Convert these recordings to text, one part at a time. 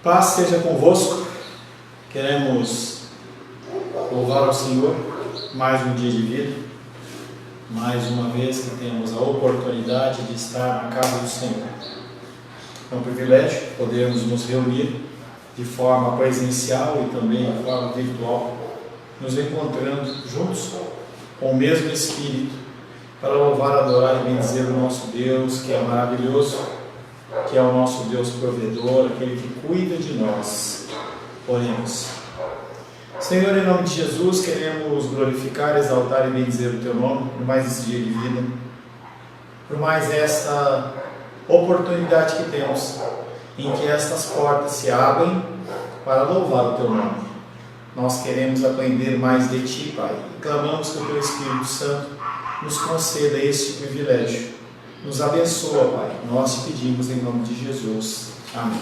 Paz seja convosco. Queremos louvar ao Senhor mais um dia de vida, mais uma vez que temos a oportunidade de estar na casa do Senhor. É um privilégio podermos nos reunir de forma presencial e também de forma virtual, nos encontrando juntos com o mesmo Espírito para louvar, adorar e bendizer o nosso Deus, que é maravilhoso, que é o nosso Deus provedor, aquele que cuida de nós. Oremos. Senhor, em nome de Jesus, queremos glorificar, exaltar e bendizer o Teu nome por mais esse dia de vida, por mais esta oportunidade que temos, em que estas portas se abrem para louvar o Teu nome. Nós queremos aprender mais de Ti, Pai, e clamamos que o Teu Espírito Santo nos conceda este privilégio. Nos abençoa, Pai. Nós te pedimos em nome de Jesus. Amém.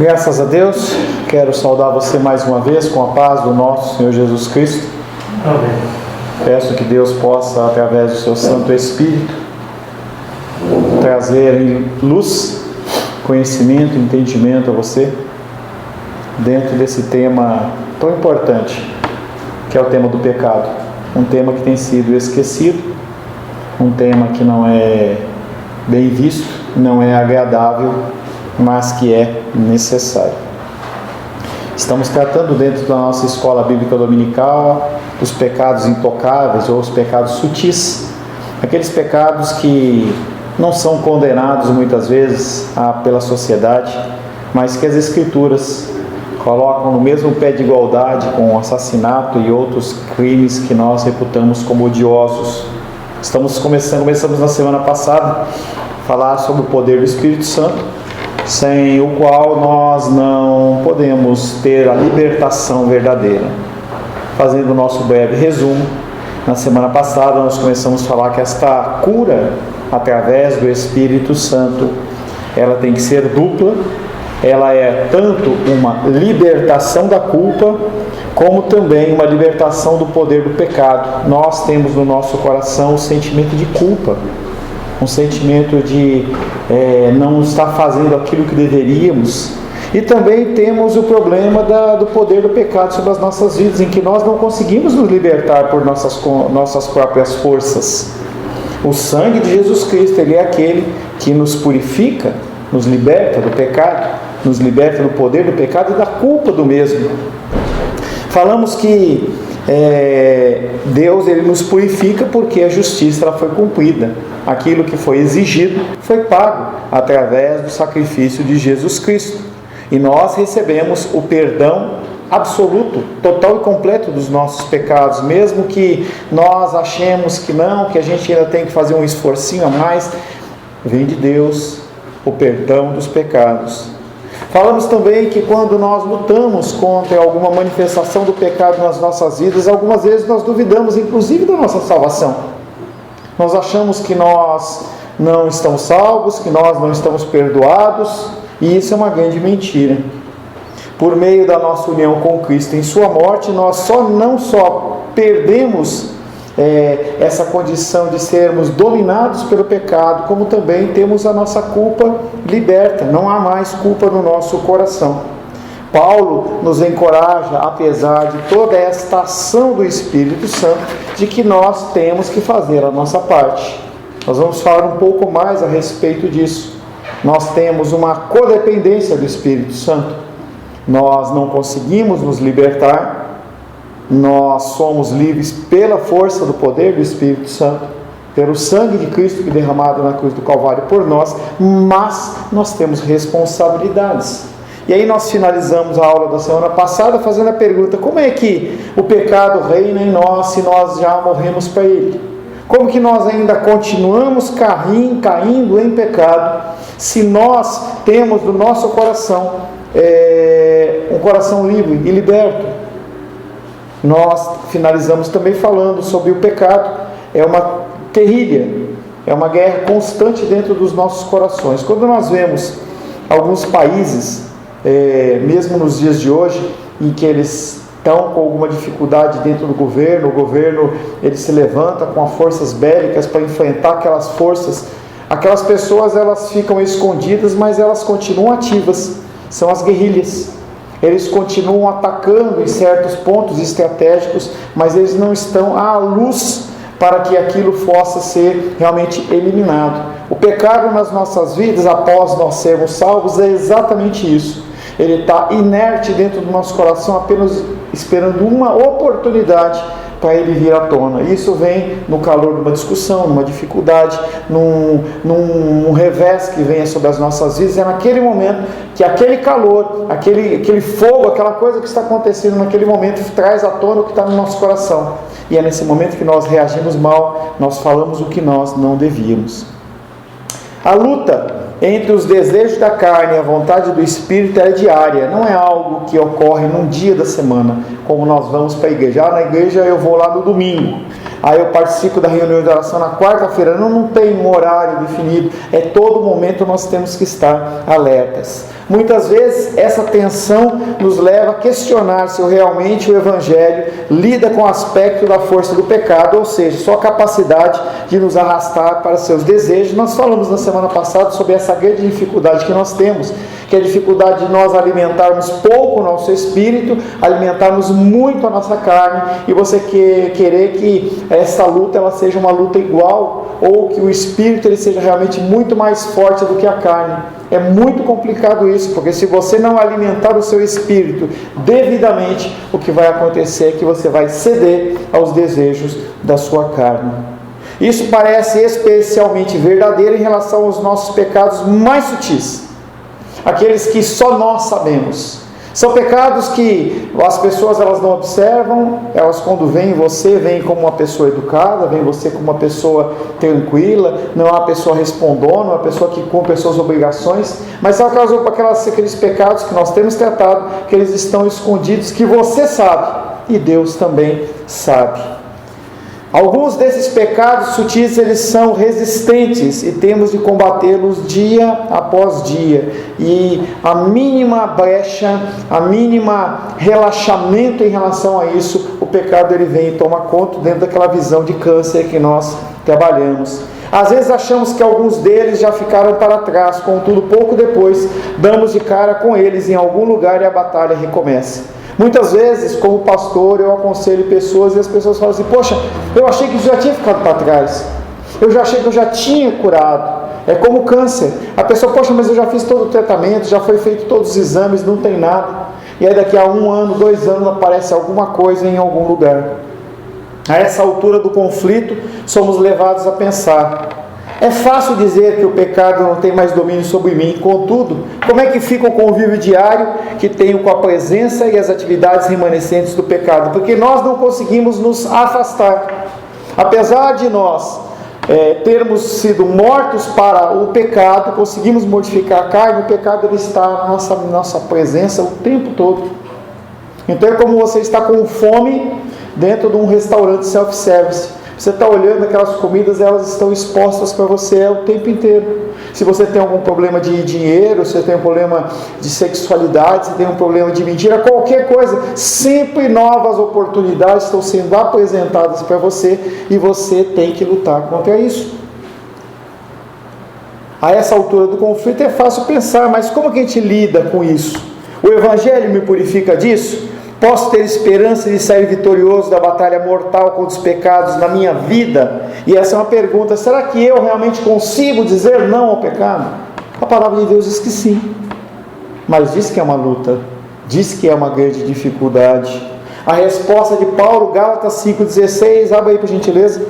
Graças a Deus, quero saudar você mais uma vez com a paz do nosso Senhor Jesus Cristo. Amém. Peço que Deus possa, através do seu Santo Espírito, trazer em luz, conhecimento e entendimento a você, dentro desse tema tão importante, que é o tema do pecado. Um tema que tem sido esquecido, um tema que não é bem visto, não é agradável, mas que é necessário. Estamos tratando dentro da nossa escola bíblica dominical os pecados intocáveis ou os pecados sutis, aqueles pecados que não são condenados muitas vezes pela sociedade, mas que as Escrituras colocam no mesmo pé de igualdade com o assassinato e outros crimes que nós reputamos como odiosos. Começamos na semana passada a falar sobre o poder do Espírito Santo, sem o qual nós não podemos ter a libertação verdadeira. Fazendo o nosso breve resumo, na semana passada nós começamos a falar que esta cura através do Espírito Santo, ela tem que ser dupla. Ela é tanto uma libertação da culpa, como também uma libertação do poder do pecado. Nós temos no nosso coração o sentimento de culpa, um sentimento de não estar fazendo aquilo que deveríamos. E também temos o problema do poder do pecado sobre as nossas vidas, em que nós não conseguimos nos libertar por nossas próprias forças. O sangue de Jesus Cristo, Ele é aquele que nos purifica, nos liberta do pecado, nos liberta do poder do pecado e da culpa do mesmo. Falamos que Deus, Ele nos purifica porque a justiça ela foi cumprida. Aquilo que foi exigido foi pago através do sacrifício de Jesus Cristo. E nós recebemos o perdão absoluto, total e completo dos nossos pecados, mesmo que nós achemos que não, que a gente ainda tem que fazer um esforcinho a mais. Vem de Deus o perdão dos pecados. Falamos também que quando nós lutamos contra alguma manifestação do pecado nas nossas vidas, algumas vezes nós duvidamos, inclusive, da nossa salvação. Nós achamos que nós não estamos salvos, que nós não estamos perdoados, e isso é uma grande mentira. Por meio da nossa união com Cristo em sua morte, nós não só perdemos essa condição de sermos dominados pelo pecado, como também temos a nossa culpa liberta. Não há mais culpa no nosso coração. Paulo nos encoraja, apesar de toda esta ação do Espírito Santo, de que nós temos que fazer a nossa parte. Nós vamos falar um pouco mais a respeito disso. Nós temos uma codependência do Espírito Santo. Nós não conseguimos nos libertar. Nós somos livres pela força do poder do Espírito Santo, pelo sangue de Cristo que derramado na cruz do Calvário por nós, mas nós temos responsabilidades. E aí nós finalizamos a aula da semana passada fazendo a pergunta: como é que o pecado reina em nós se nós já morremos para ele? Como que nós ainda continuamos caindo em pecado se nós temos no nosso coração um coração livre e liberto? Nós finalizamos também falando sobre o pecado. É uma guerrilha, é uma guerra constante dentro dos nossos corações. Quando nós vemos alguns países, mesmo nos dias de hoje, em que eles estão com alguma dificuldade dentro do governo, o governo ele se levanta com as forças bélicas para enfrentar aquelas forças Aquelas pessoas, elas ficam escondidas, mas elas continuam ativas. São as guerrilhas. Eles continuam atacando em certos pontos estratégicos, mas eles não estão à luz para que aquilo possa ser realmente eliminado. O pecado nas nossas vidas, após nós sermos salvos, é exatamente isso. Ele está inerte dentro do nosso coração, apenas esperando uma oportunidade para ele vir à tona. Isso vem no calor de uma discussão, numa dificuldade, num revés que venha sobre as nossas vidas. É naquele momento que aquele calor, aquele fogo, aquela coisa que está acontecendo naquele momento traz à tona o que está no nosso coração. E é nesse momento que nós reagimos mal, nós falamos o que nós não devíamos. A luta entre os desejos da carne e a vontade do Espírito é diária, não é algo que ocorre num dia da semana, como nós vamos para a igreja. Na igreja eu vou lá no domingo, aí eu participo da reunião de oração na quarta-feira. Não tem um horário definido, é todo momento nós temos que estar alertas. Muitas vezes essa tensão nos leva a questionar se realmente o Evangelho lida com o aspecto da força do pecado, ou seja, sua capacidade de nos arrastar para seus desejos. Nós falamos na semana passada sobre essa grande dificuldade que nós temos, que é a dificuldade de nós alimentarmos pouco o nosso espírito, alimentarmos muito a nossa carne, e você querer que essa luta ela seja uma luta igual, ou que o espírito ele seja realmente muito mais forte do que a carne. É muito complicado isso, porque se você não alimentar o seu espírito devidamente, o que vai acontecer é que você vai ceder aos desejos da sua carne. Isso parece especialmente verdadeiro em relação aos nossos pecados mais sutis, aqueles que só nós sabemos. São pecados que as pessoas elas não observam, elas quando veem você, veem como uma pessoa educada, veem você como uma pessoa tranquila, não é uma pessoa respondona, uma pessoa que cumpre as suas obrigações, mas são aqueles pecados que nós temos tratado, que eles estão escondidos, que você sabe, e Deus também sabe. Alguns desses pecados sutis, eles são resistentes e temos de combatê-los dia após dia. E a mínima brecha, a mínima relaxamento em relação a isso, o pecado ele vem e toma conta dentro daquela visão de câncer que nós trabalhamos. Às vezes achamos que alguns deles já ficaram para trás, contudo pouco depois damos de cara com eles em algum lugar e a batalha recomeça. Muitas vezes, como pastor, eu aconselho pessoas e as pessoas falam assim: poxa, eu achei que isso já tinha ficado para trás, eu já achei que eu já tinha curado. É como câncer, a pessoa: poxa, mas eu já fiz todo o tratamento, já foi feito todos os exames, não tem nada. E aí daqui a 1 ano, 2 anos aparece alguma coisa em algum lugar. A essa altura do conflito, somos levados a pensar: é fácil dizer que o pecado não tem mais domínio sobre mim, contudo, como é que fica o convívio diário que tenho com a presença e as atividades remanescentes do pecado? Porque nós não conseguimos nos afastar. Apesar de nós termos sido mortos para o pecado, conseguimos mortificar a carne, o pecado ele está na nossa presença o tempo todo. Então é como você está com fome dentro de um restaurante self-service. Você está olhando aquelas comidas, elas estão expostas para você o tempo inteiro. Se você tem algum problema de dinheiro, se você tem um problema de sexualidade, se tem um problema de mentira, qualquer coisa, sempre novas oportunidades estão sendo apresentadas para você e você tem que lutar contra isso. A essa altura do conflito é fácil pensar, mas como que a gente lida com isso? O Evangelho me purifica disso? Posso ter esperança de sair vitorioso da batalha mortal contra os pecados na minha vida? E essa é uma pergunta: será que eu realmente consigo dizer não ao pecado? A palavra de Deus diz que sim, mas diz que é uma luta, diz que é uma grande dificuldade. A resposta de Paulo, Gálatas 5,16, abre aí por gentileza.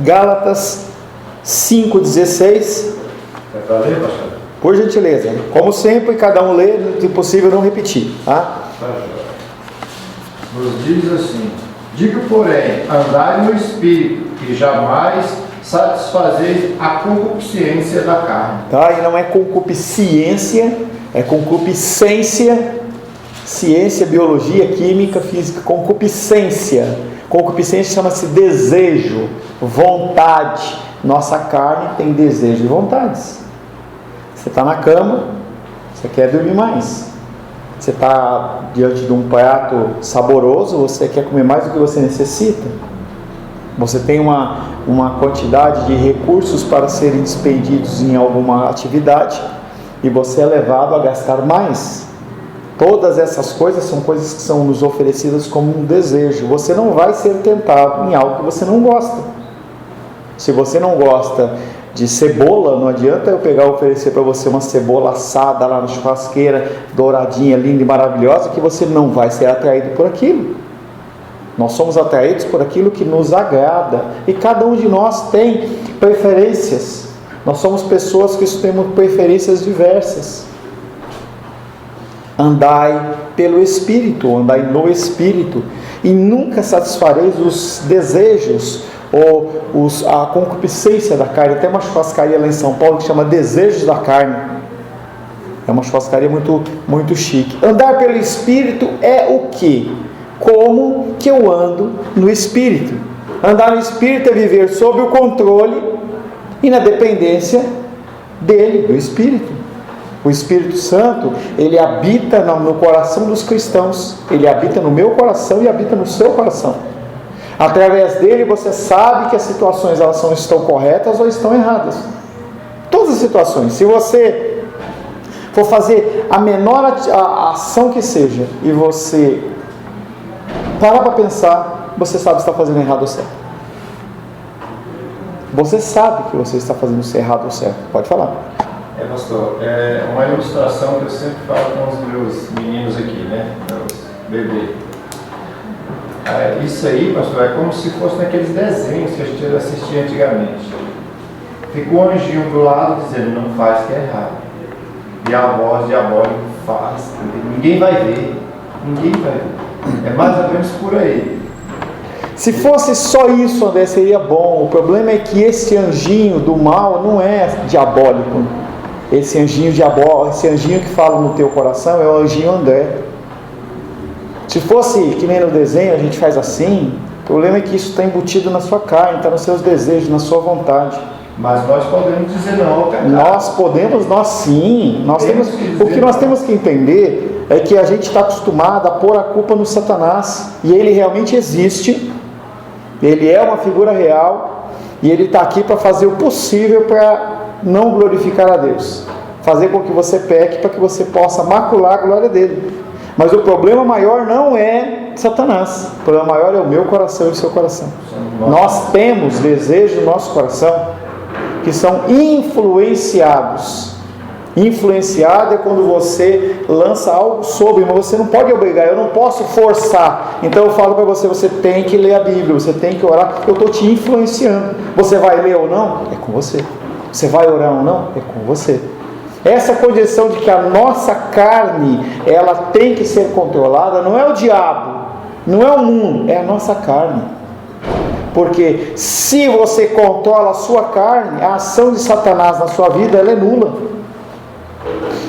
Gálatas 5,16. É para ler, pastor? Por gentileza, como sempre, cada um lê, se possível não repetir, tá? Nos diz assim: digo, porém, andai no Espírito, e jamais satisfazeis a concupiscência da carne. Tá? E não é concupiscência, é concupiscência, ciência, biologia, química, física, concupiscência. Concupiscência chama-se desejo, vontade. Nossa carne tem desejo e vontades. Você está na cama, você quer dormir mais. Você está diante de um prato saboroso, você quer comer mais do que você necessita. Você tem uma quantidade de recursos para serem despendidos em alguma atividade e você é levado a gastar mais. Todas essas coisas são coisas que são nos oferecidas como um desejo. Você não vai ser tentado em algo que você não gosta. Se você não gosta de cebola, não adianta eu pegar e oferecer para você uma cebola assada lá na churrasqueira, douradinha, linda e maravilhosa, que você não vai ser atraído por aquilo. Nós somos atraídos por aquilo que nos agrada. E cada um de nós tem preferências. Nós somos pessoas que temos preferências diversas. Andai pelo Espírito, andai no Espírito, e nunca satisfareis os desejos ou a concupiscência da carne. Tem uma churrascaria lá em São Paulo que chama Desejos da Carne. É uma churrascaria muito, muito chique. Andar pelo Espírito é o quê? Como que eu ando no Espírito? Andar no Espírito é viver sob o controle e na dependência dele, do Espírito. O Espírito Santo, ele habita no coração dos cristãos. Ele habita no meu coração e habita no seu coração. Através dele você sabe que as situações elas estão corretas ou estão erradas. Todas as situações. Se você for fazer a menor ação que seja e você parar para pensar, você sabe se está fazendo errado ou certo. Você sabe que você está fazendo errado ou certo. Pode falar. Pastor, é uma ilustração que eu sempre falo com os meus meninos aqui, né? Meus bebês. Isso aí, pastor, é como se fosse naqueles desenhos que a gente assistia antigamente. Fica um anjinho do lado dizendo, não faz que é errado. E a voz diabólica faz. Ninguém vai ver. Ninguém vai ver. É mais ou menos por aí. Se fosse só isso, André, seria bom. O problema é que esse anjinho do mal não é diabólico. Esse anjinho diabólico, esse anjinho que fala no teu coração é o anjinho André. Se fosse que nem no desenho a gente faz assim, o problema é que isso está embutido na sua carne, está nos seus desejos, na sua vontade. Mas nós podemos dizer não ao pecado. Nós podemos, nós sim. O que nós temos que entender é que a gente está acostumado a pôr a culpa no Satanás. E ele realmente existe. Ele é uma figura real. E ele está aqui para fazer o possível para não glorificar a Deus. Fazer com que você peque para que você possa macular a glória dele. Mas o problema maior não é Satanás. O problema maior é o meu coração e o seu coração. Nós temos desejos no nosso coração que são influenciados. Influenciado é quando você lança algo sobre, mas você não pode obrigar, eu não posso forçar. Então eu falo para você, você tem que ler a Bíblia, você tem que orar, eu estou te influenciando. Você vai ler ou não? É com você. Você vai orar ou não? É com você. Essa condição de que a nossa carne, ela tem que ser controlada, não é o diabo, não é o mundo, é a nossa carne. Porque se você controla a sua carne, a ação de Satanás na sua vida, ela é nula.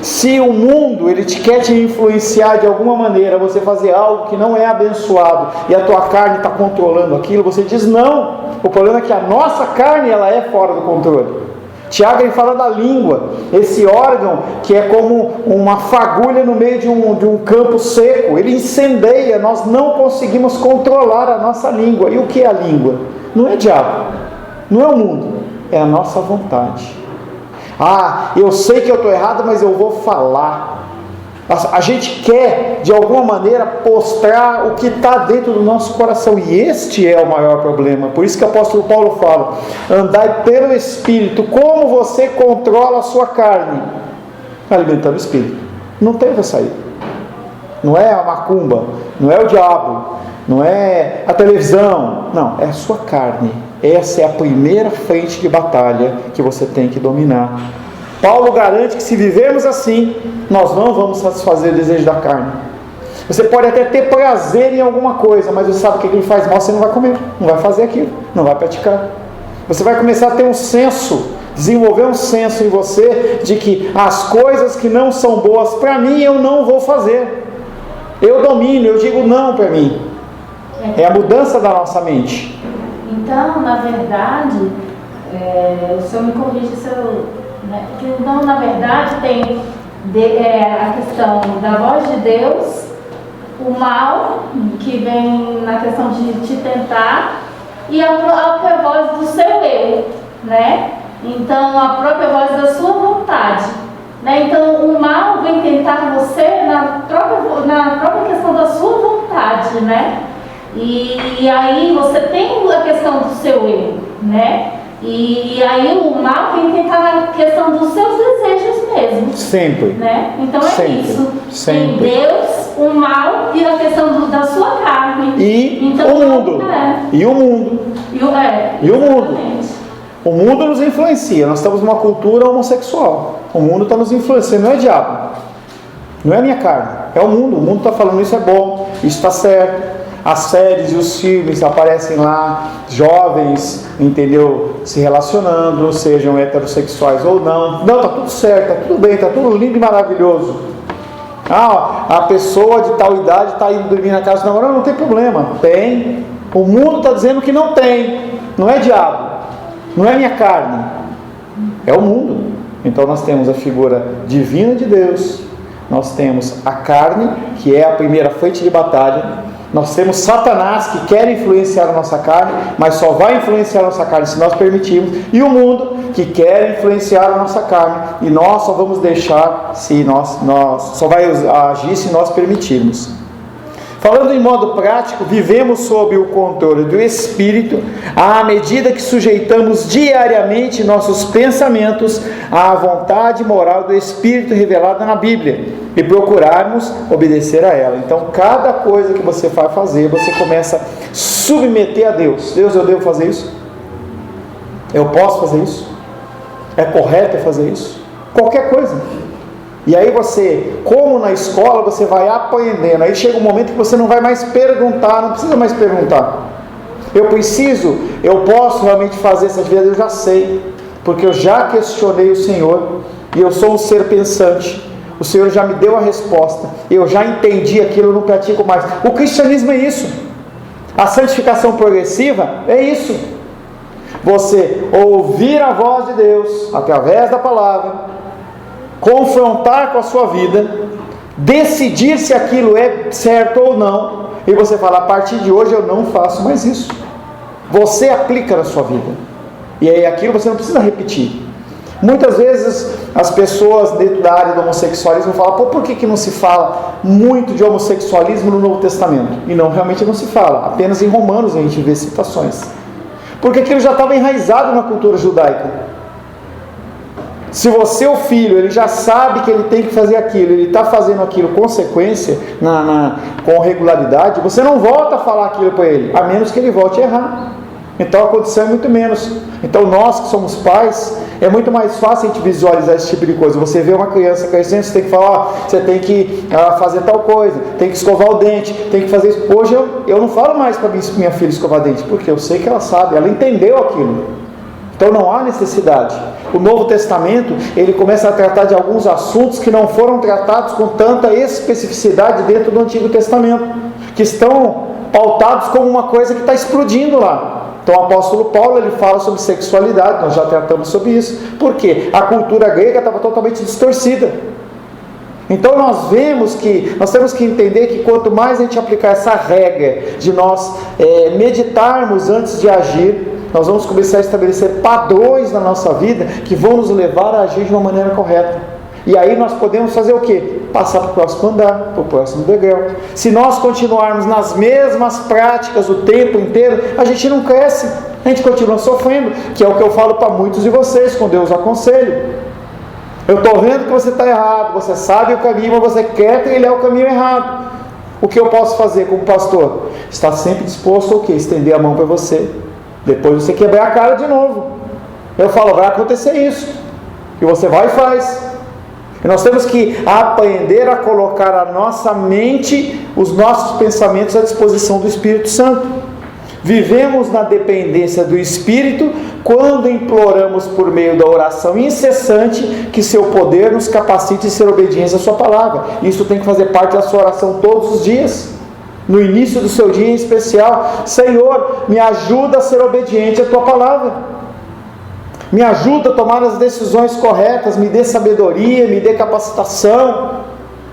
Se o mundo, ele quer te influenciar de alguma maneira, você fazer algo que não é abençoado, e a tua carne está controlando aquilo, você diz não. O problema é que a nossa carne, ela é fora do controle. Tiago, ele fala da língua, esse órgão que é como uma fagulha no meio de um campo seco, ele incendeia, nós não conseguimos controlar a nossa língua. E o que é a língua? Não é diabo, não é o mundo, é a nossa vontade. Eu sei que eu estou errado, mas eu vou falar. A gente quer, de alguma maneira, postrar o que está dentro do nosso coração. E este é o maior problema. Por isso que o apóstolo Paulo fala, andai pelo Espírito. Como você controla a sua carne? Alimentando o Espírito. Não tem para sair. Não é a macumba, não é o diabo, não é a televisão. Não, é a sua carne. Essa é a primeira frente de batalha que você tem que dominar. Paulo garante que se vivermos assim, nós não vamos satisfazer o desejo da carne. Você pode até ter prazer em alguma coisa, mas você sabe que aquilo faz mal, você não vai comer, não vai fazer aquilo, não vai praticar. Você vai começar a ter um senso, desenvolver um senso em você de que as coisas que não são boas para mim, eu não vou fazer. Eu domino, eu digo não para mim. É a mudança da nossa mente. Então, na verdade, o senhor me corrige se eu... Então, na verdade, tem a questão da voz de Deus, o mal, que vem na questão de te tentar, e a própria voz do seu eu, né? Então, a própria voz da sua vontade, né? Então, o mal vem tentar você na própria questão da sua vontade, né? E aí você tem a questão do seu eu, né? E aí o mal vem tentar na questão dos seus desejos mesmo. Sempre. Né? Então é Sempre. isso. Sempre. Tem Deus, o mal e a questão da sua carne. E então, o mundo. E o mundo. E o mundo. O mundo nos influencia. Nós estamos numa cultura homossexual. O mundo está nos influenciando. Não é diabo. Não é a minha carne. É o mundo. O mundo está falando isso é bom. Isso está certo. As séries e os filmes aparecem lá, jovens, entendeu? Se relacionando, sejam heterossexuais ou não. Não, tá tudo certo, tá tudo bem, tá tudo lindo e maravilhoso. Ah, a pessoa de tal idade está indo dormir na casa do namorado, não tem problema. Tem. O mundo está dizendo que não tem. Não é diabo. Não é minha carne. É o mundo. Então nós temos a figura divina de Deus. Nós temos a carne, que é a primeira frente de batalha. Nós temos Satanás, que quer influenciar a nossa carne, mas só vai influenciar a nossa carne se nós permitirmos. E o mundo, que quer influenciar a nossa carne, e nós só vamos deixar se nós só vai agir se nós permitirmos. Falando em modo prático, vivemos sob o controle do Espírito à medida que sujeitamos diariamente nossos pensamentos à vontade moral do Espírito revelada na Bíblia e procurarmos obedecer a ela. Então, cada coisa que você vai fazer, você começa a submeter a Deus. Deus, eu devo fazer isso? Eu posso fazer isso? É correto fazer isso? Qualquer coisa. E aí você, como na escola, você vai aprendendo. Aí chega um momento que você não vai mais perguntar, não precisa mais perguntar. Eu posso realmente fazer essa atividade? Eu já sei, porque eu já questionei o Senhor, e eu sou um ser pensante. O Senhor já me deu a resposta, eu já entendi aquilo, eu não pratico mais. O cristianismo é isso. A santificação progressiva é isso. Você ouvir a voz de Deus, através da palavra, confrontar com a sua vida, decidir se aquilo é certo ou não, e você fala, a partir de hoje eu não faço mais isso. Você aplica na sua vida, e aí aquilo você não precisa repetir. Muitas vezes as pessoas dentro da área do homossexualismo falam, por que não se fala muito de homossexualismo no Novo Testamento? E não, realmente não se fala, apenas em Romanos a gente vê citações, porque aquilo já estava enraizado na cultura judaica. Se você, o filho, ele já sabe que ele tem que fazer aquilo, ele está fazendo aquilo com sequência, com regularidade, você não volta a falar aquilo para ele, a menos que ele volte a errar. Então a condição é muito menos. Então nós que somos pais, é muito mais fácil a gente visualizar esse tipo de coisa. Você vê uma criança crescendo, você tem que falar, você tem que fazer tal coisa, tem que escovar o dente, tem que fazer isso. Hoje eu não falo mais para minha filha escovar dente, porque eu sei que ela sabe, ela entendeu aquilo. Então não há necessidade. O Novo Testamento, ele começa a tratar de alguns assuntos que não foram tratados com tanta especificidade dentro do Antigo Testamento, que estão pautados como uma coisa que está explodindo lá. Então o apóstolo Paulo, ele fala sobre sexualidade, nós já tratamos sobre isso. Por quê? A cultura grega estava totalmente distorcida. Então nós vemos que, nós temos que entender que quanto mais a gente aplicar essa regra de nós meditarmos antes de agir, nós vamos começar a estabelecer padrões na nossa vida que vão nos levar a agir de uma maneira correta. E aí nós podemos fazer o quê? Passar para o próximo andar, para o próximo degrau. Se nós continuarmos nas mesmas práticas o tempo inteiro, a gente não cresce, a gente continua sofrendo, que é o que eu falo para muitos de vocês quando eu os aconselho. Eu estou vendo que você está errado, você sabe o caminho, mas você quer trilhar o caminho errado. O que eu posso fazer como pastor? Estar sempre disposto a estender a mão para você. Depois você quebrar a cara de novo. Eu falo, vai acontecer isso. E você vai e faz. E nós temos que aprender a colocar a nossa mente, os nossos pensamentos à disposição do Espírito Santo. Vivemos na dependência do Espírito quando imploramos por meio da oração incessante que seu poder nos capacite a ser obedientes à sua palavra. Isso tem que fazer parte da sua oração todos os dias. No início do seu dia em especial, Senhor, me ajuda a ser obediente à tua palavra. Me ajuda a tomar as decisões corretas, me dê sabedoria, me dê capacitação.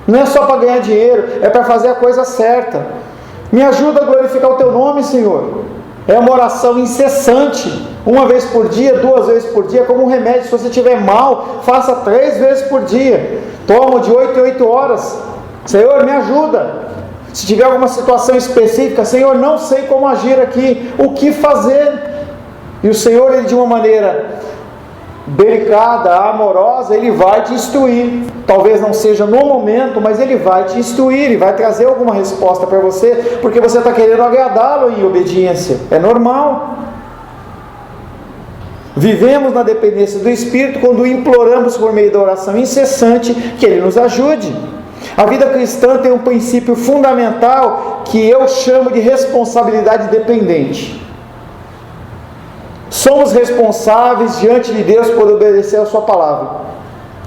Não é só para ganhar dinheiro, é para fazer a coisa certa. Me ajuda a glorificar o teu nome, Senhor. É uma oração incessante, uma vez por dia, 2 vezes por dia, como um remédio. Se você estiver mal, faça 3 vezes por dia. Toma de 8 em 8 horas. Senhor, me ajuda. Se tiver alguma situação específica, Senhor, não sei como agir aqui, o que fazer? E o Senhor, Ele de uma maneira delicada, amorosa, Ele vai te instruir. Talvez não seja no momento, mas Ele vai te instruir, Ele vai trazer alguma resposta para você, porque você está querendo agradá-lo em obediência. É normal. Vivemos na dependência do Espírito quando imploramos por meio da oração incessante que Ele nos ajude. A vida cristã tem um princípio fundamental que eu chamo de responsabilidade dependente. Somos responsáveis diante de Deus por obedecer a sua palavra.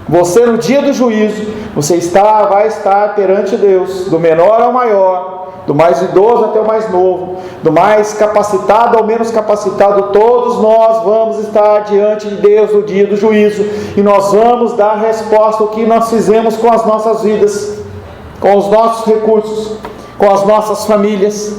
Você, no dia do juízo, você vai estar perante Deus, do menor ao maior, do mais idoso até o mais novo, do mais capacitado ao menos capacitado. Todos nós vamos estar diante de Deus no dia do juízo, e nós vamos dar resposta ao que nós fizemos com as nossas vidas, com os nossos recursos, com as nossas famílias.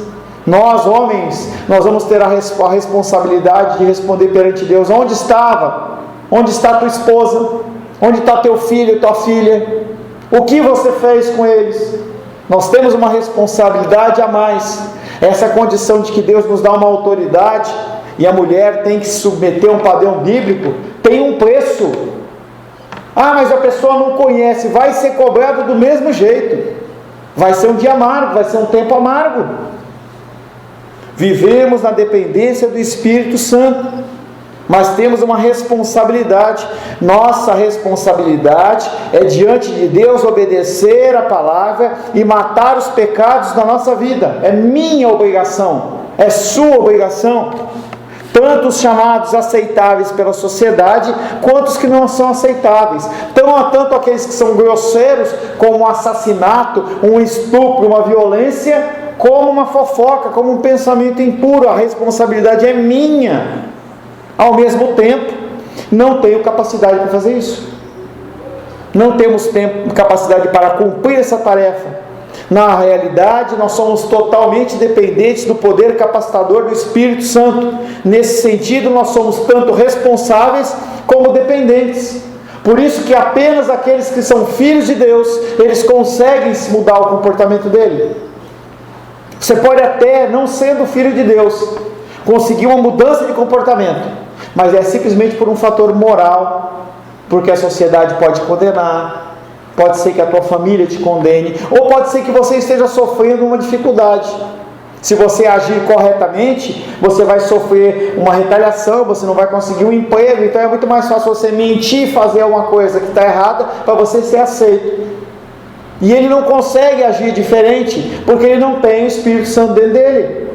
Nós, homens, nós vamos ter a responsabilidade de responder perante Deus. Onde estava? Onde está tua esposa? Onde está teu filho, tua filha? O que você fez com eles? Nós temos uma responsabilidade a mais. Essa condição de que Deus nos dá uma autoridade e a mulher tem que se submeter a um padrão bíblico, tem um preço. Mas a pessoa não conhece, vai ser cobrado do mesmo jeito. Vai ser um dia amargo, vai ser um tempo amargo. Vivemos na dependência do Espírito Santo, mas temos uma responsabilidade. Nossa responsabilidade é diante de Deus obedecer a palavra e matar os pecados da nossa vida. É minha obrigação, é sua obrigação. Tanto os chamados aceitáveis pela sociedade, quanto os que não são aceitáveis. Tanto aqueles que são grosseiros, como um assassinato, um estupro, uma violência, como uma fofoca, como um pensamento impuro. A responsabilidade é minha. Ao mesmo tempo, não tenho capacidade para fazer isso. Não temos capacidade para cumprir essa tarefa. Na realidade, nós somos totalmente dependentes do poder capacitador do Espírito Santo. Nesse sentido, nós somos tanto responsáveis como dependentes. Por isso que apenas aqueles que são filhos de Deus, eles conseguem mudar o comportamento dele. Você pode até, não sendo filho de Deus, conseguir uma mudança de comportamento, mas é simplesmente por um fator moral, porque a sociedade pode condenar, pode ser que a tua família te condene, ou pode ser que você esteja sofrendo uma dificuldade. Se você agir corretamente, você vai sofrer uma retaliação, você não vai conseguir um emprego, então é muito mais fácil você mentir, fazer alguma coisa que está errada, para você ser aceito. E ele não consegue agir diferente, porque ele não tem o Espírito Santo dentro dele.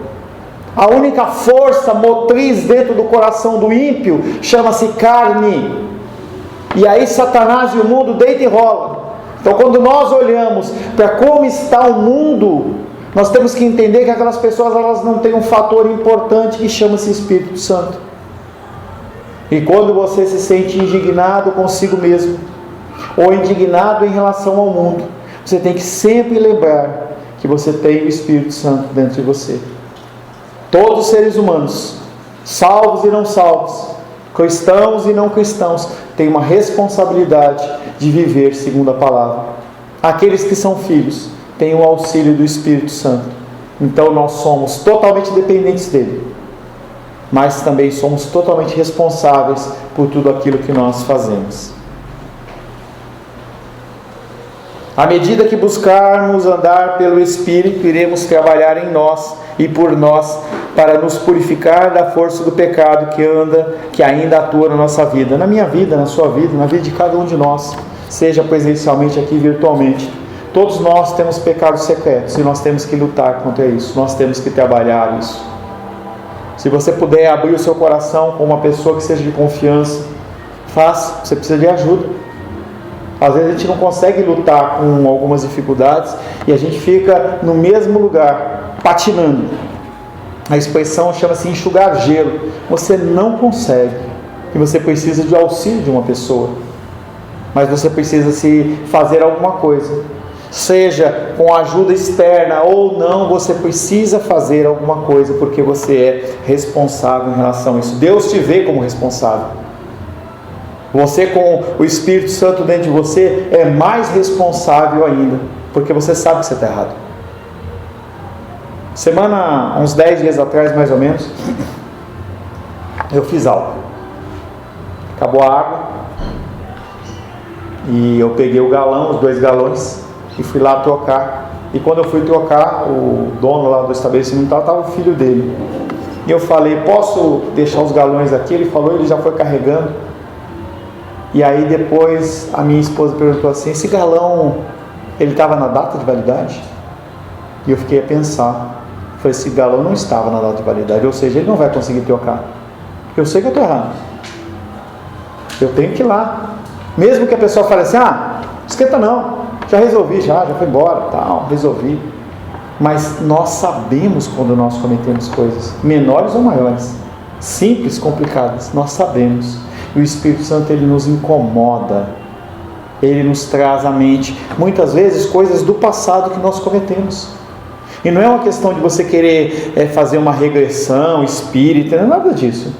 A única força motriz dentro do coração do ímpio chama-se carne. E aí Satanás e o mundo deita e rola. Então quando nós olhamos para como está o mundo, nós temos que entender que aquelas pessoas, elas não têm um fator importante que chama-se Espírito Santo. E quando você se sente indignado consigo mesmo, ou indignado em relação ao mundo, você tem que sempre lembrar que você tem o Espírito Santo dentro de você. Todos os seres humanos, salvos e não salvos, cristãos e não cristãos, têm uma responsabilidade de viver segundo a palavra. Aqueles que são filhos têm o auxílio do Espírito Santo. Então nós somos totalmente dependentes dele, mas também somos totalmente responsáveis por tudo aquilo que nós fazemos. À medida que buscarmos andar pelo Espírito, iremos trabalhar em nós e por nós para nos purificar da força do pecado que ainda atua na nossa vida, na minha vida, na sua vida, na vida de cada um de nós, seja presencialmente aqui, virtualmente. Todos nós temos pecados secretos e nós temos que lutar contra isso, nós temos que trabalhar isso. Se você puder abrir o seu coração com uma pessoa que seja de confiança, faça. Você precisa de ajuda. Às vezes a gente não consegue lutar com algumas dificuldades e a gente fica no mesmo lugar, patinando. A expressão chama-se enxugar gelo. Você não consegue e você precisa de auxílio de uma pessoa, mas você precisa se fazer alguma coisa. seja com ajuda externa ou não, você precisa fazer alguma coisa, porque você é responsável em relação a isso. Deus te vê como responsável. Você, com o Espírito Santo dentro de você, é mais responsável ainda, porque você sabe que você está errado. Uns 10 dias atrás, mais ou menos, eu fiz algo. Acabou a água e eu peguei o galão, os 2 galões, e fui lá trocar. E quando eu fui trocar, o dono lá do estabelecimento estava o filho dele. E eu falei, posso deixar os galões aqui? Ele falou, ele já foi carregando. E aí depois a minha esposa perguntou assim, esse galão, ele estava na data de validade? E eu fiquei a pensar. Falei, esse galão não estava na data de validade, ou seja, ele não vai conseguir trocar. Eu sei que eu estou errado. Eu tenho que ir lá. Mesmo que a pessoa fale assim, esquenta não, já resolvi, já foi embora, tal, resolvi. Mas nós sabemos quando nós cometemos coisas, menores ou maiores, simples, complicadas, nós sabemos. E o Espírito Santo, ele nos incomoda, ele nos traz à mente, muitas vezes, coisas do passado que nós cometemos. E não é uma questão de você querer fazer uma regressão espírita, não é nada disso.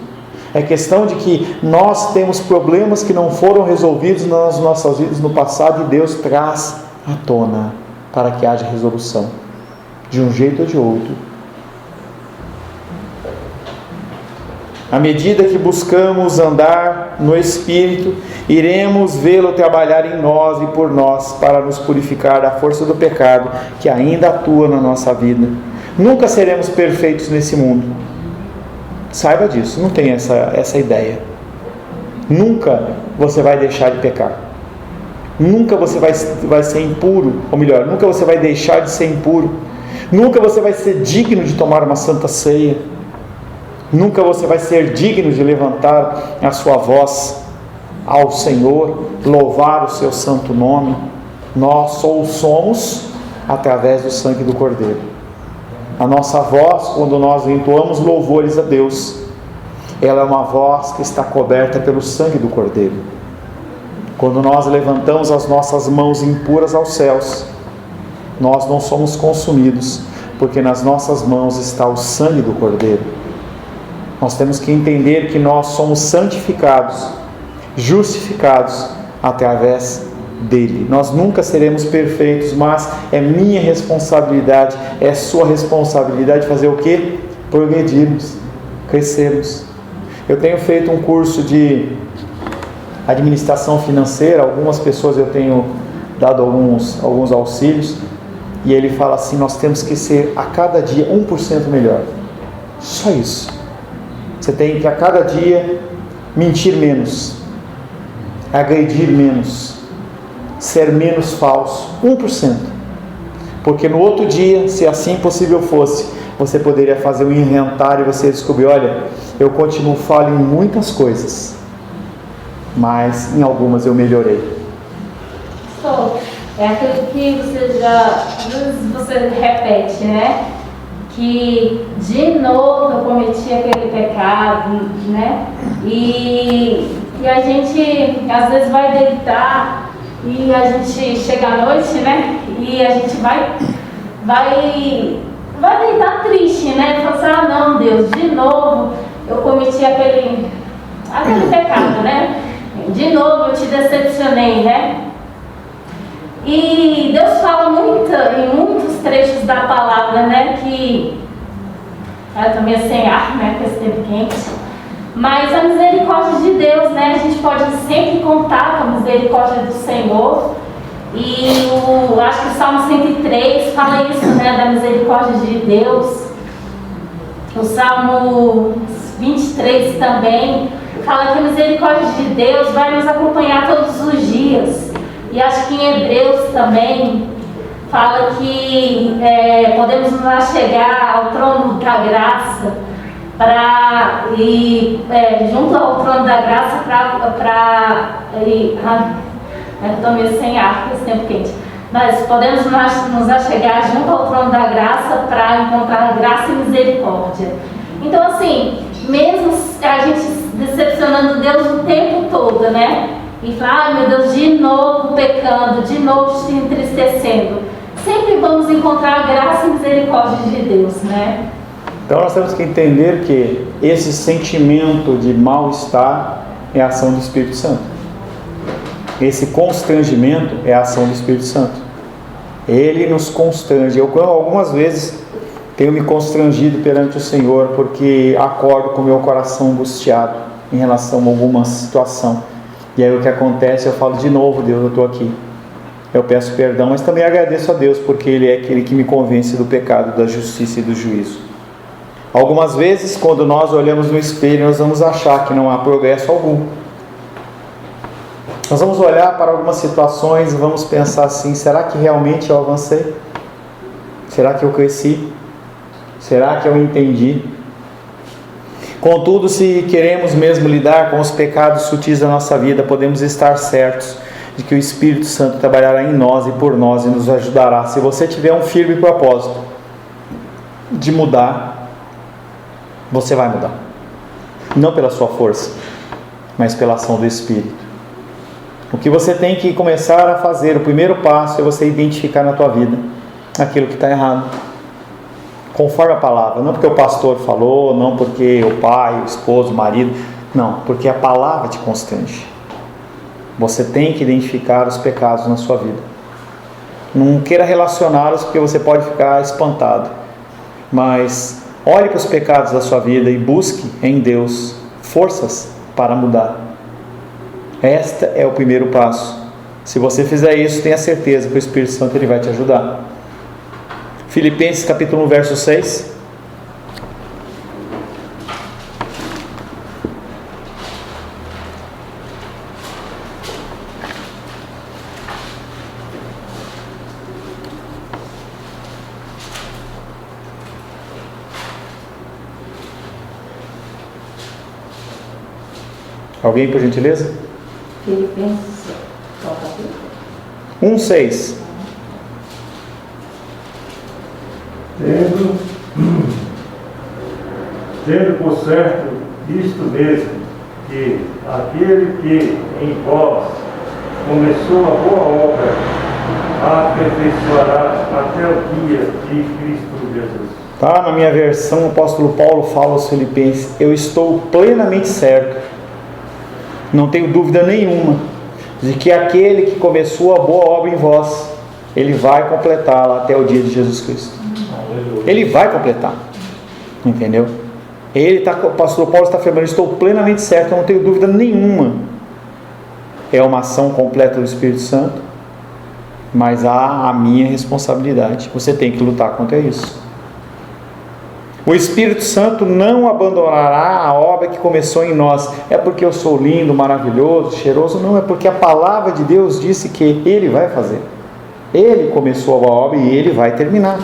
É questão de que nós temos problemas que não foram resolvidos nas nossas vidas no passado, e Deus traz à tona para que haja resolução, de um jeito ou de outro. À medida que buscamos andar no Espírito, iremos vê-lo trabalhar em nós e por nós para nos purificar da força do pecado que ainda atua na nossa vida. Nunca seremos perfeitos nesse mundo. Saiba disso, não tenha essa ideia. Nunca você vai deixar de pecar. Nunca você vai ser impuro, ou melhor, nunca você vai deixar de ser impuro. Nunca você vai ser digno de tomar uma santa ceia. Nunca você vai ser digno de levantar a sua voz ao Senhor, louvar o seu santo nome. Nós só o somos através do sangue do Cordeiro. A nossa voz, quando nós entoamos louvores a Deus, ela é uma voz que está coberta pelo sangue do Cordeiro. Quando nós levantamos as nossas mãos impuras aos céus, nós não somos consumidos, porque nas nossas mãos está o sangue do Cordeiro. Nós temos que entender que nós somos santificados, justificados através dele. Nós nunca seremos perfeitos, mas é minha responsabilidade, é sua responsabilidade fazer o quê? Progredirmos, crescermos. Eu tenho feito um curso de administração financeira, algumas pessoas eu tenho dado alguns auxílios, e ele fala assim, nós temos que ser a cada dia 1% melhor. Só isso. Você tem que a cada dia mentir menos, agredir menos, ser menos falso, 1%. Porque no outro dia, se assim possível fosse, você poderia fazer um inventário e você descobrir, olha, eu continuo falho em muitas coisas, mas em algumas eu melhorei. É aquilo que você repete, né? Que de novo eu cometi aquele pecado, né? E a gente às vezes vai deitar e a gente chega à noite, né? E a gente vai deitar triste, né? Fala assim, não, Deus, de novo eu cometi aquele pecado, né? De novo eu te decepcionei, né? E Deus fala em muitos trechos da palavra, né, que eu também é sem ar, né, com esse tempo quente, mas a misericórdia de Deus, né, a gente pode sempre contar com a misericórdia do Senhor. E acho que o Salmo 103 fala isso, né, da misericórdia de Deus. O Salmo 23 também fala que a misericórdia de Deus vai nos acompanhar todos os dias. E acho que em Hebreus também fala que podemos nos achegar ao trono da graça junto ao trono da graça estou meio sem ar com esse tempo quente. Nós podemos nos achegar junto ao trono da graça para encontrar graça e misericórdia. Então, assim, mesmo a gente decepcionando Deus o tempo todo, né? e falar, ai meu Deus, de novo pecando, de novo se entristecendo. Sempre vamos encontrar a graça e misericórdia de Deus, né? Então nós temos que entender que esse sentimento de mal-estar é a ação do Espírito Santo. Esse constrangimento é a ação do Espírito Santo. Ele nos constrange. Eu algumas vezes tenho me constrangido perante o Senhor porque acordo com o meu coração angustiado em relação a alguma situação. E aí o que acontece, eu falo de novo, Deus, eu estou aqui. Eu peço perdão, mas também agradeço a Deus porque Ele é aquele que me convence do pecado, da justiça e do juízo. Algumas vezes, quando nós olhamos no espelho, nós vamos achar que não há progresso algum. Nós vamos olhar para algumas situações e vamos pensar assim, será que realmente eu avancei? Será que eu cresci? Será que eu entendi? Contudo, se queremos mesmo lidar com os pecados sutis da nossa vida, podemos estar certos de que o Espírito Santo trabalhará em nós e por nós e nos ajudará. Se você tiver um firme propósito de mudar, você vai mudar. Não pela sua força, mas pela ação do Espírito. O que você tem que começar a fazer, o primeiro passo é você identificar na tua vida aquilo que está errado. Conforme a palavra, não porque o pastor falou, não porque o pai, o esposo, o marido, não, porque a palavra te constrange. Você tem que identificar os pecados na sua vida. Não queira relacioná-los porque você pode ficar espantado, mas olhe para os pecados da sua vida e busque em Deus forças para mudar. Este é o primeiro passo. Se você fizer isso, tenha certeza que o Espírito Santo ele vai te ajudar. Filipenses capítulo 1, verso 6. Alguém, por gentileza? Filipenses 1:6. Tendo por certo isto mesmo, que aquele que em vós começou a boa obra, a aperfeiçoará até o dia de Cristo Jesus. Tá, na minha versão, o apóstolo Paulo fala aos Filipenses: eu estou plenamente certo, não tenho dúvida nenhuma, de que aquele que começou a boa obra em vós, ele vai completá-la até o dia de Jesus Cristo. Ele vai completar, entendeu? O pastor Paulo está afirmando: estou plenamente certo, não tenho dúvida nenhuma. É uma ação completa do Espírito Santo, mas há a minha responsabilidade. Você tem que lutar contra isso. O Espírito Santo não abandonará a obra que começou em nós. É porque eu sou lindo, maravilhoso, cheiroso? Não, é porque a palavra de Deus disse que Ele vai fazer. Ele começou a obra e Ele vai terminar.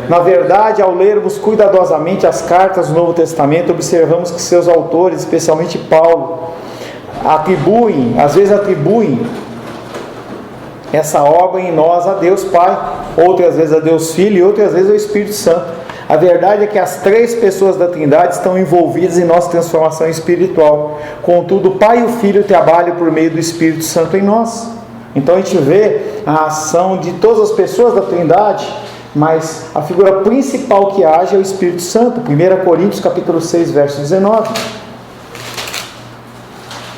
Na verdade, ao lermos cuidadosamente as cartas do Novo Testamento, observamos que seus autores, especialmente Paulo, às vezes atribuem essa obra em nós a Deus Pai, outras vezes a Deus Filho e outras vezes ao Espírito Santo. A verdade é que as três pessoas da Trindade estão envolvidas em nossa transformação espiritual. Contudo, o Pai e o Filho trabalham por meio do Espírito Santo em nós. Então a gente vê a ação de todas as pessoas da Trindade, mas a figura principal que age é o Espírito Santo. 1 Coríntios capítulo 6, verso 19.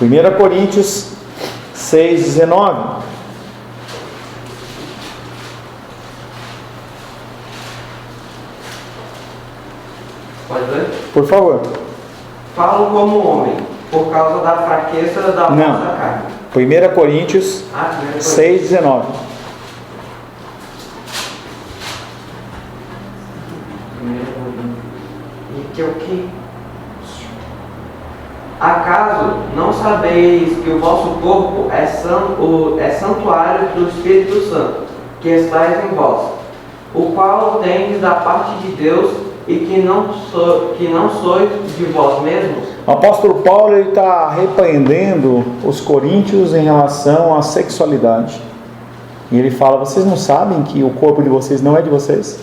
1 Coríntios 6, 19. Pode ler? Por favor. Falo como homem, por causa da fraqueza da nossa carne. 1 Coríntios 6, 19. Acaso não sabeis que o vosso corpo é santuário do Espírito Santo, que estáis em vós, o qual tendes da parte de Deus, e que não sois de vós mesmos? O apóstolo Paulo está repreendendo os coríntios em relação à sexualidade. E ele fala: vocês não sabem que o corpo de vocês não é de vocês?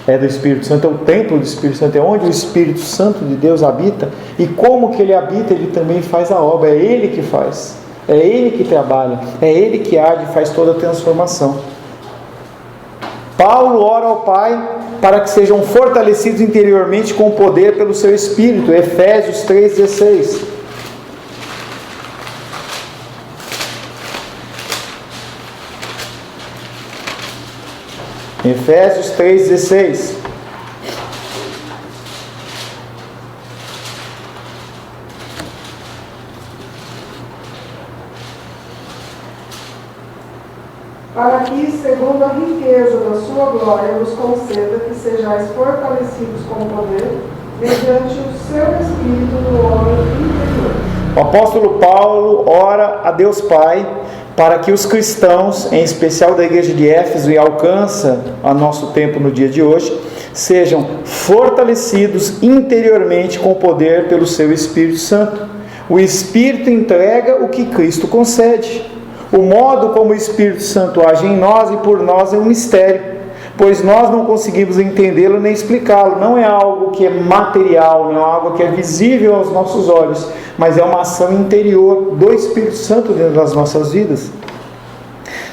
é do Espírito Santo, é o templo do Espírito Santo, é onde o Espírito Santo de Deus habita, e como que ele habita, ele também faz a obra, é ele que faz, é ele que trabalha, é ele que age e faz toda a transformação. Paulo ora ao Pai para que sejam fortalecidos interiormente com poder pelo seu Espírito, Efésios 3,16. Efésios 3,16. Para que, segundo a riqueza da sua glória, nos conceda que sejais fortalecidos com poder, mediante o seu Espírito no homem interior. O apóstolo Paulo ora a Deus Pai para que os cristãos, em especial da igreja de Éfeso, e alcança a nosso tempo no dia de hoje, sejam fortalecidos interiormente com poder pelo seu Espírito Santo. O Espírito entrega o que Cristo concede. O modo como o Espírito Santo age em nós e por nós é um mistério, pois nós não conseguimos entendê-lo nem explicá-lo. Não é algo que é material, não é algo que é visível aos nossos olhos, mas é uma ação interior do Espírito Santo dentro das nossas vidas.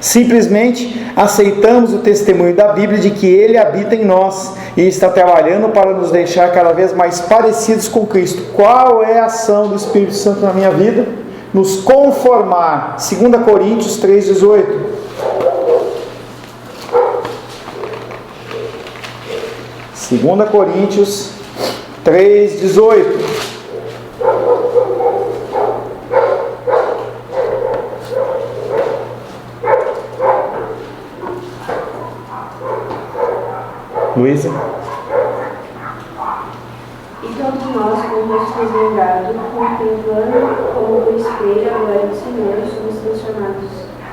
Simplesmente aceitamos o testemunho da Bíblia de que Ele habita em nós e está trabalhando para nos deixar cada vez mais parecidos com Cristo. Qual é a ação do Espírito Santo na minha vida? Nos conformar. 2 Coríntios 3,18. Segunda Coríntios 3,18. Luísa? E todos nós, com o rosto desvendado, contemplando como por espelho a glória do Senhor, somos transformados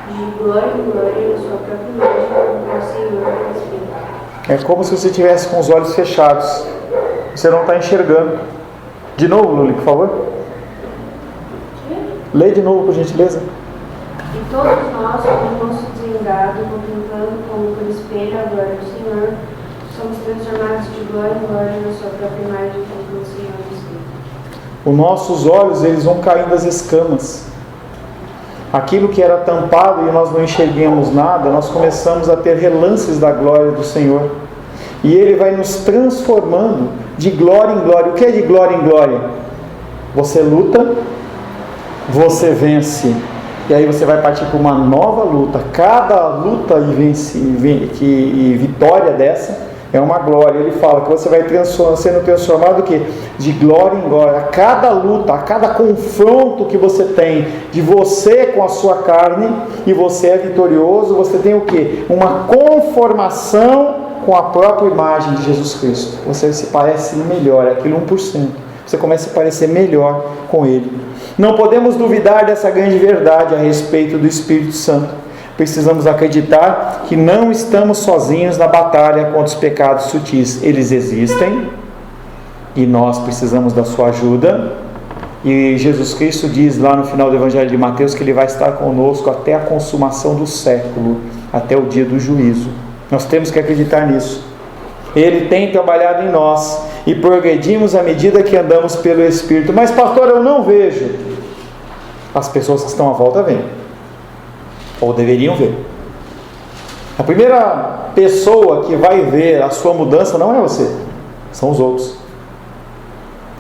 de glória em glória na sua própria imagem, como o Senhor é Espírito. É como se você estivesse com os olhos fechados. Você não está enxergando. De novo, Luli, por favor. Lê de novo, por gentileza. E todos nós, com o rosto desvendado, contemplando como por espelho a glória do Senhor, somos transformados de glória em glória na sua própria imagem, como o Senhor é Espírito. Os nossos olhos, eles vão caindo as escamas. Aquilo que era tampado e nós não enxerguemos nada, nós começamos a ter relances da glória do Senhor. E Ele vai nos transformando de glória em glória. O que é de glória em glória? Você luta, você vence. E aí você vai partir para uma nova luta. Cada luta e vitória dessa é uma glória. Ele fala que você vai sendo transformado de glória em glória. A cada luta, a cada confronto que você tem de você com a sua carne, e você é vitorioso, você tem o quê? Uma conformação com a própria imagem de Jesus Cristo. Você se parece melhor, aquilo 1%. Você começa a parecer melhor com Ele. Não podemos duvidar dessa grande verdade a respeito do Espírito Santo. Precisamos acreditar que não estamos sozinhos na batalha contra os pecados sutis. Eles existem e nós precisamos da sua ajuda. E Jesus Cristo diz lá no final do Evangelho de Mateus que Ele vai estar conosco até a consumação do século, até o dia do juízo. Nós temos que acreditar nisso. Ele tem trabalhado em nós e progredimos à medida que andamos pelo Espírito. Mas pastor, eu não vejo. As pessoas que estão à volta veem. Ou deveriam ver. A primeira pessoa que vai ver a sua mudança não é você, são os outros.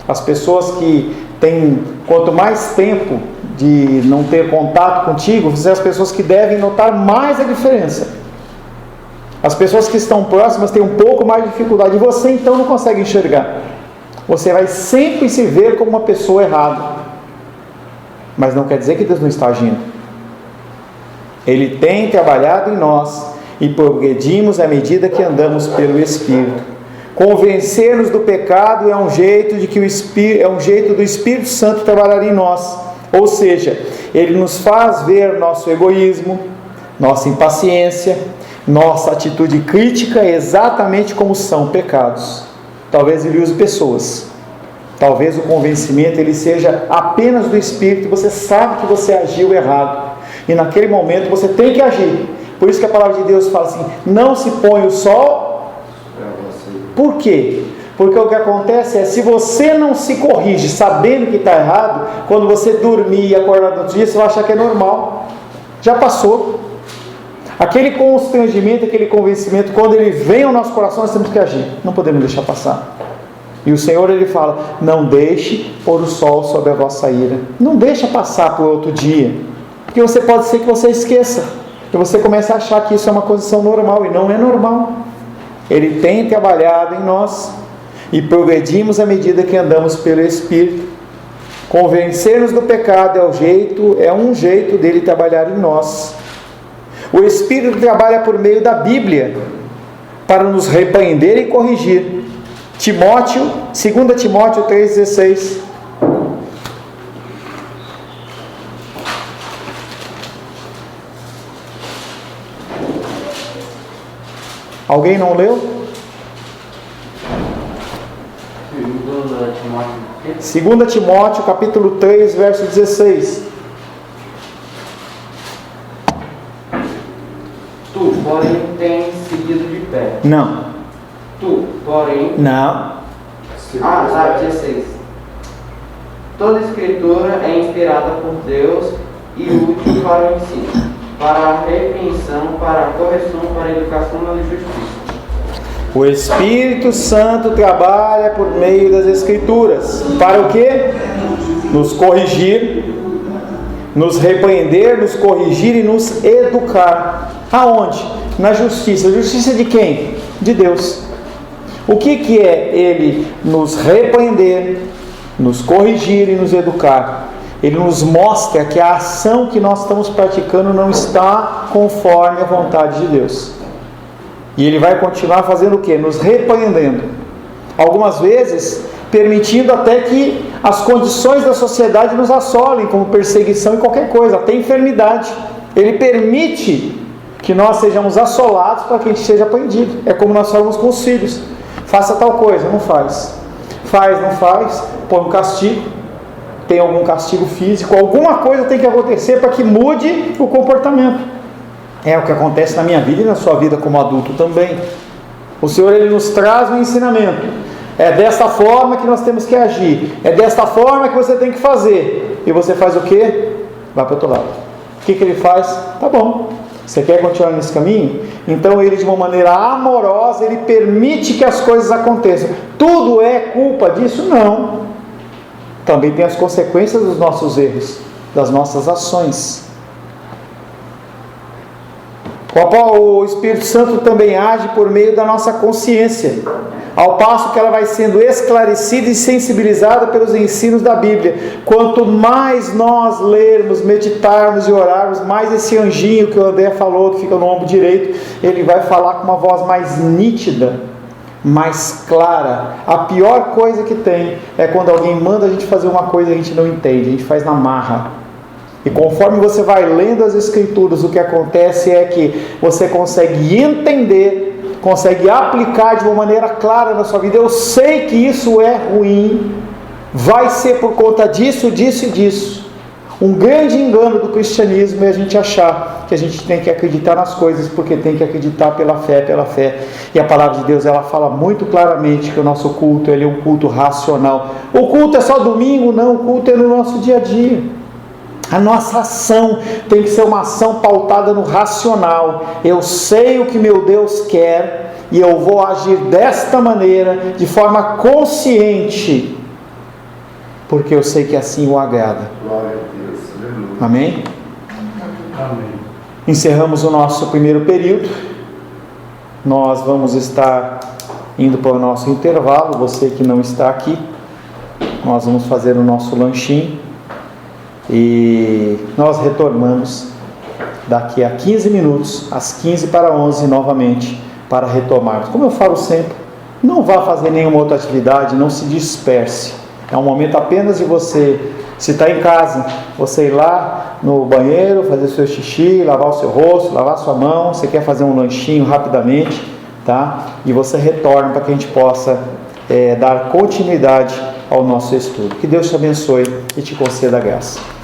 As pessoas que têm quanto mais tempo de não ter contato contigo, são as pessoas que devem notar mais a diferença. As pessoas que estão próximas têm um pouco mais de dificuldade, e você então não consegue enxergar. Você vai sempre se ver como uma pessoa errada, mas não quer dizer que Deus não está agindo. Ele tem trabalhado em nós e progredimos à medida que andamos pelo Espírito. Convencer-nos do pecado é um jeito do Espírito Santo trabalhar em nós. Ou seja, Ele nos faz ver nosso egoísmo, nossa impaciência, nossa atitude crítica exatamente como são pecados. Talvez Ele use pessoas. Talvez o convencimento ele seja apenas do Espírito. Você sabe que você agiu errado. E naquele momento você tem que agir. Por isso que a palavra de Deus fala assim: não se põe o sol Por quê? Porque o que acontece é, se você não se corrige sabendo que está errado, quando você dormir e acordar no outro dia, você vai achar que é normal. Já passou. Aquele constrangimento, aquele convencimento, quando ele vem ao nosso coração, nós temos que agir. Não podemos deixar passar. E o Senhor, Ele fala, não deixe pôr o sol sobre a vossa ira. Não deixa passar por outro dia. Porque pode ser que você esqueça. E você comece a achar que isso é uma condição normal. E não é normal. Ele tem trabalhado em nós. E progredimos à medida que andamos pelo Espírito. Convencer-nos do pecado é um jeito dele trabalhar em nós. O Espírito trabalha por meio da Bíblia para nos repreender e corrigir. 2 Timóteo 3,16. Alguém não leu? 2 Timóteo capítulo 3, verso 16. Tu, porém, tens seguido de pé. Não. Tu, porém... Não. 16. Toda escritura é inspirada por Deus e útil para o ensino, para a repreensão, para a correção, para a educação na justiça. O Espírito Santo trabalha por meio das Escrituras. Para o quê? Nos corrigir, nos repreender, nos corrigir e nos educar. Aonde? Na justiça. Justiça de quem? De Deus. O que é Ele nos repreender, nos corrigir e nos educar? Ele nos mostra que a ação que nós estamos praticando não está conforme a vontade de Deus. E Ele vai continuar fazendo o quê? Nos repreendendo. Algumas vezes, permitindo até que as condições da sociedade nos assolem, como perseguição e qualquer coisa, até enfermidade. Ele permite que nós sejamos assolados para que a gente seja aprendido. É como nós falamos com os filhos. Faça tal coisa, não faz. Faz, não faz, põe um castigo. Tem algum castigo físico, alguma coisa tem que acontecer para que mude o comportamento. É o que acontece na minha vida e na sua vida como adulto também. O Senhor, Ele nos traz um ensinamento. É desta forma que nós temos que agir. É desta forma que você tem que fazer. E você faz o quê? Vai para o outro lado. O que Ele faz? Tá bom. Você quer continuar nesse caminho? Então Ele, de uma maneira amorosa, Ele permite que as coisas aconteçam. Tudo é culpa disso? Não. Também tem as consequências dos nossos erros, das nossas ações. O Espírito Santo também age por meio da nossa consciência, ao passo que ela vai sendo esclarecida e sensibilizada pelos ensinos da Bíblia. Quanto mais nós lermos, meditarmos e orarmos, mais esse anjinho que o André falou, que fica no ombro direito, ele vai falar com uma voz mais nítida, mais clara. A pior coisa que tem é quando alguém manda a gente fazer uma coisa e a gente não entende, a gente faz na marra. E conforme você vai lendo as Escrituras, o que acontece é que você consegue entender, consegue aplicar de uma maneira clara na sua vida. Eu sei que isso é ruim, vai ser por conta disso, disso e disso. Um grande engano do cristianismo é a gente achar que a gente tem que acreditar nas coisas porque tem que acreditar pela fé. E a palavra de Deus, ela fala muito claramente que o nosso culto, ele é um culto racional. O culto é só domingo? Não, o culto é no nosso dia a dia. A nossa ação tem que ser uma ação pautada no racional. Eu sei o que meu Deus quer e eu vou agir desta maneira, de forma consciente, porque eu sei que assim o agrada. Glória a Deus. Amém? Amém. Encerramos o nosso primeiro período. Nós vamos estar indo para o nosso intervalo. Você que não está aqui, nós vamos fazer o nosso lanchinho. E nós retornamos daqui a 15 minutos, às 15 para 11 novamente, para retomarmos. Como eu falo sempre, não vá fazer nenhuma outra atividade, não se disperse. É um momento apenas de você, se está em casa, você ir lá no banheiro, fazer seu xixi, lavar o seu rosto, lavar sua mão. Você quer fazer um lanchinho rapidamente, tá? E você retorna para que a gente possa dar continuidade ao nosso estudo. Que Deus te abençoe e te conceda a graça.